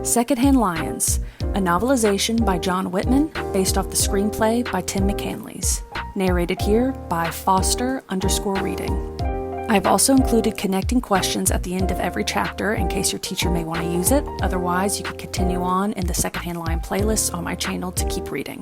Secondhand Lions, a novelization by John Whitman based off the screenplay by Tim McCanlys. Narrated here by Foster_reading. I've also included connecting questions at the end of every chapter in case your teacher may want to use it. Otherwise, you can continue on in the Secondhand Lion playlist on my channel to keep reading.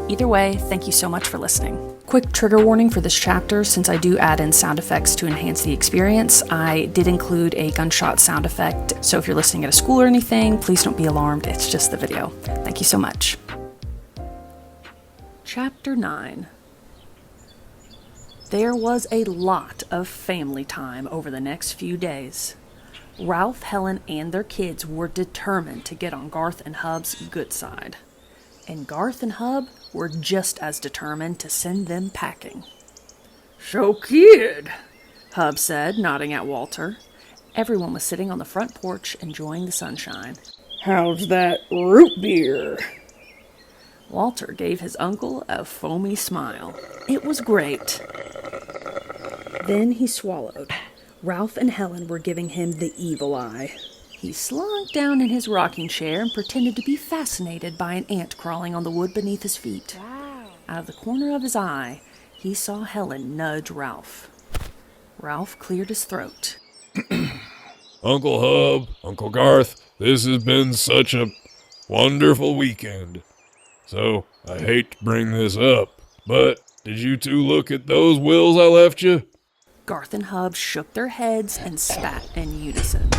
Either way, thank you so much for listening. Quick trigger warning for this chapter, since I do add in sound effects to enhance the experience. I did include a gunshot sound effect, so if you're listening at a school or anything, please don't be alarmed, it's just the video. Thank you so much. Chapter 9. There was a lot of family time over the next few days. Ralph, Helen, and their kids were determined to get on Garth and Hub's good side. And Garth and Hub were just as determined to send them packing. "So, kid," Hub said, nodding at Walter. Everyone was sitting on the front porch enjoying the sunshine. "how's that root beer?" Walter gave his uncle a foamy smile. It was great. Then he swallowed. Ralph and Helen were giving him the evil eye. He slunk down in his rocking chair and pretended to be fascinated by an ant crawling on the wood beneath his feet. Wow. Out of the corner of his eye, he saw Helen nudge Ralph. Ralph cleared his throat. Uncle Hub, Uncle Garth, this has been such a wonderful weekend. So, I hate to bring this up, but did you two look at those wills I left you? Garth and Hub shook their heads and spat in unison.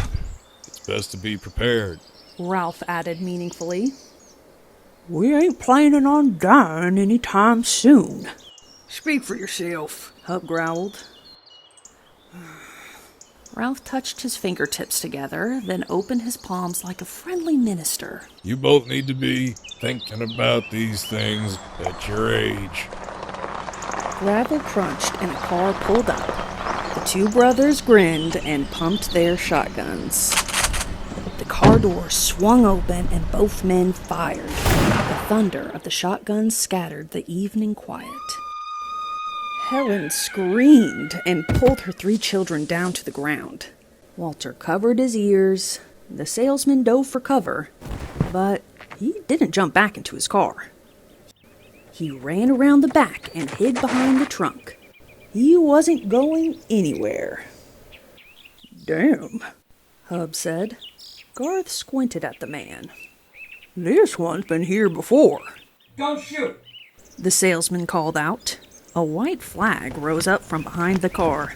It's best to be prepared, Ralph added meaningfully. "We ain't planning on dying any time soon." "Speak for yourself," Hub growled. Ralph touched his fingertips together, then opened his palms like a friendly minister. You both need to be thinking about these things at your age. Gravel crunched and a car pulled up. The two brothers grinned and pumped their shotguns. The car door swung open and both men fired. The thunder of the shotguns scattered the evening quiet. Helen screamed and pulled her 3 children down to the ground. Walter covered his ears. The salesman dove for cover, but he didn't jump back into his car. He ran around the back and hid behind the trunk. He wasn't going anywhere. "Damn," Hub said. Garth squinted at the man. "this one's been here before." "Don't shoot!" The salesman called out. A white flag rose up from behind the car.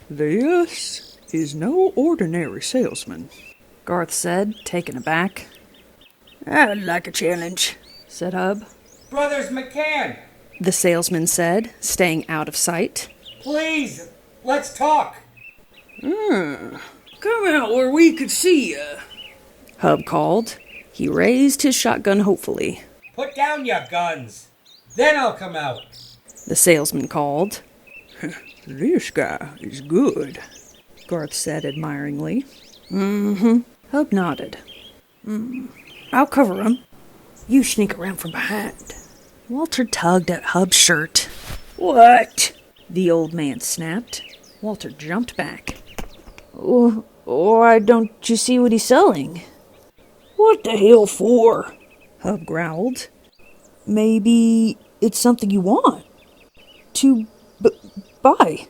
"This is no ordinary salesman," Garth said, taken aback. "I'd like a challenge," said Hub. "Brothers McCann, The salesman said, staying out of sight. please, let's talk." "Come out where we could see ya," Hub called. He raised his shotgun hopefully. "Put down your guns. Then I'll come out." The salesman called. "This guy is good," Garth said admiringly. "Mm-hmm." Hub nodded. "I'll cover him. You sneak around from behind." Walter tugged at Hub's shirt. "What?" The old man snapped. Walter jumped back. "Why don't you see what he's selling?" "What the hell for?" Hub growled. "Maybe it's something you want to buy."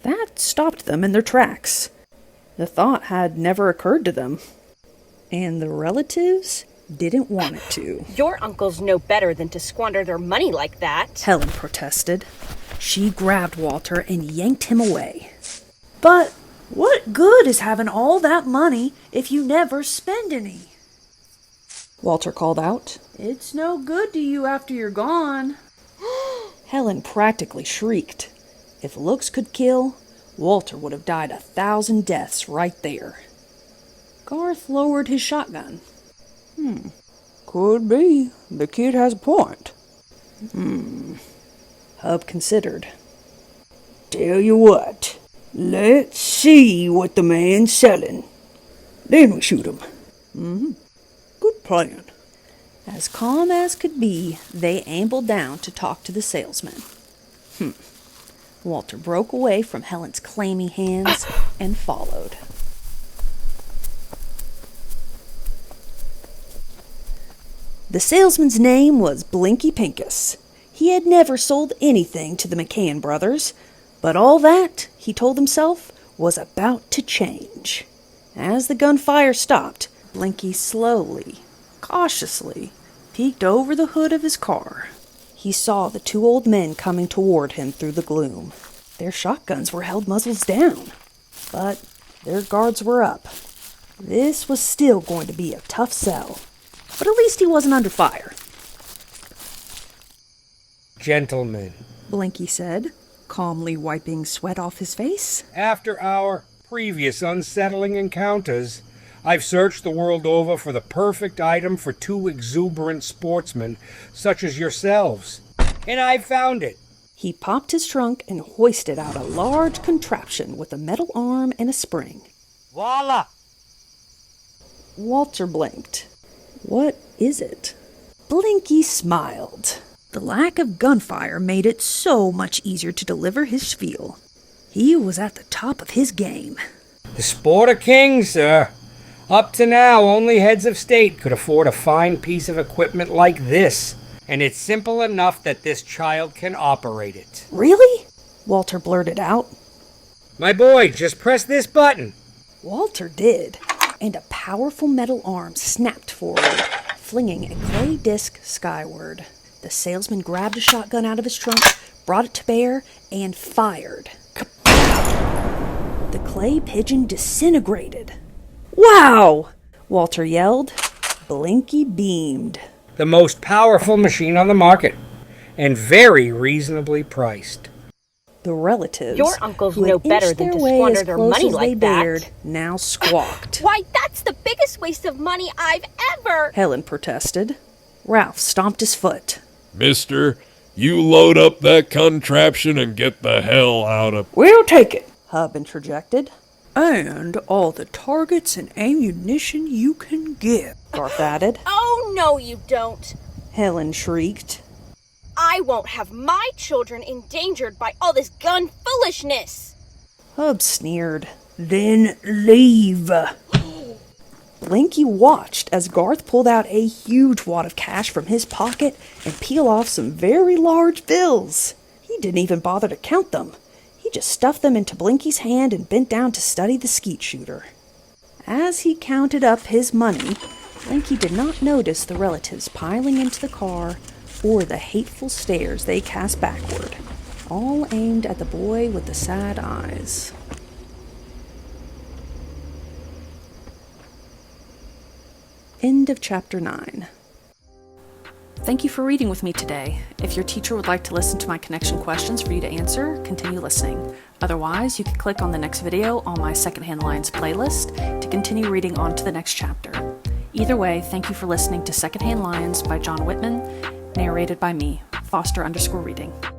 That stopped them in their tracks. The thought had never occurred to them. And the relatives didn't want it to. Your uncles know better than to squander their money like that. Helen protested. She grabbed Walter and yanked him away. But what good is having all that money if you never spend any? Walter called out. It's no good to you after you're gone. Helen practically shrieked. If looks could kill, Walter would have died 1,000 deaths right there. Garth lowered his shotgun. "Could be. The kid has a point." Hub considered. "Tell you what, let's see what the man's selling. Then we shoot him." "Good plan." As calm as could be, they ambled down to talk to the salesman. Walter broke away from Helen's clammy hands and followed. The salesman's name was Blinky Pincus. He had never sold anything to the McCann brothers, but all that, he told himself, was about to change. As the gunfire stopped, Blinky slowly, cautiously, peeked over the hood of his car. He saw the two old men coming toward him through the gloom. Their shotguns were held muzzles down, but their guards were up. This was still going to be a tough sell, but at least he wasn't under fire. Gentlemen, Blinky said, calmly wiping sweat off his face. after our previous unsettling encounters, I've searched the world over for the perfect item for two exuberant sportsmen such as yourselves. And I've found it. He popped his trunk and hoisted out a large contraption with a metal arm and a spring. Voila! Walter blinked. What is it? Blinky smiled. The lack of gunfire made it so much easier to deliver his spiel. He was at the top of his game. The sport of kings, sir. Up to now, only heads of state could afford a fine piece of equipment like this. And it's simple enough that this child can operate it. Really? Walter blurted out. My boy, just press this button. Walter did, and a powerful metal arm snapped forward, flinging a clay disc skyward. The salesman grabbed a shotgun out of his trunk, brought it to bear, and fired. Kapow! The clay pigeon disintegrated. Wow! Walter yelled. Blinky beamed. The most powerful machine on the market, and very reasonably priced. The relatives, Your uncles who had know better inched than their to way squander as their close money as like they that. dared, now squawked. Why, that's the biggest waste of money I've ever... Helen protested. Ralph stomped his foot. Mister, you load up that contraption and get the hell out of... We'll take it. Hub interjected. And all the targets and ammunition you can get. Garth added. Oh, no, you don't. Helen shrieked. I won't have my children endangered by all this gun foolishness. Hub sneered. Then leave. Blinky watched as Garth pulled out a huge wad of cash from his pocket and peel off some very large bills. He didn't even bother to count them. He just stuffed them into Blinky's hand and bent down to study the skeet shooter. As he counted up his money, Blinky did not notice the relatives piling into the car or the hateful stares they cast backward, all aimed at the boy with the sad eyes. End of chapter 9. Thank you for reading with me today. If your teacher would like to listen to my connection questions for you to answer, continue listening. Otherwise, you can click on the next video on my Secondhand Lines playlist to continue reading on to the next chapter. Either way, thank you for listening to Secondhand Lions by John Whitman, narrated by me, Foster_Reading.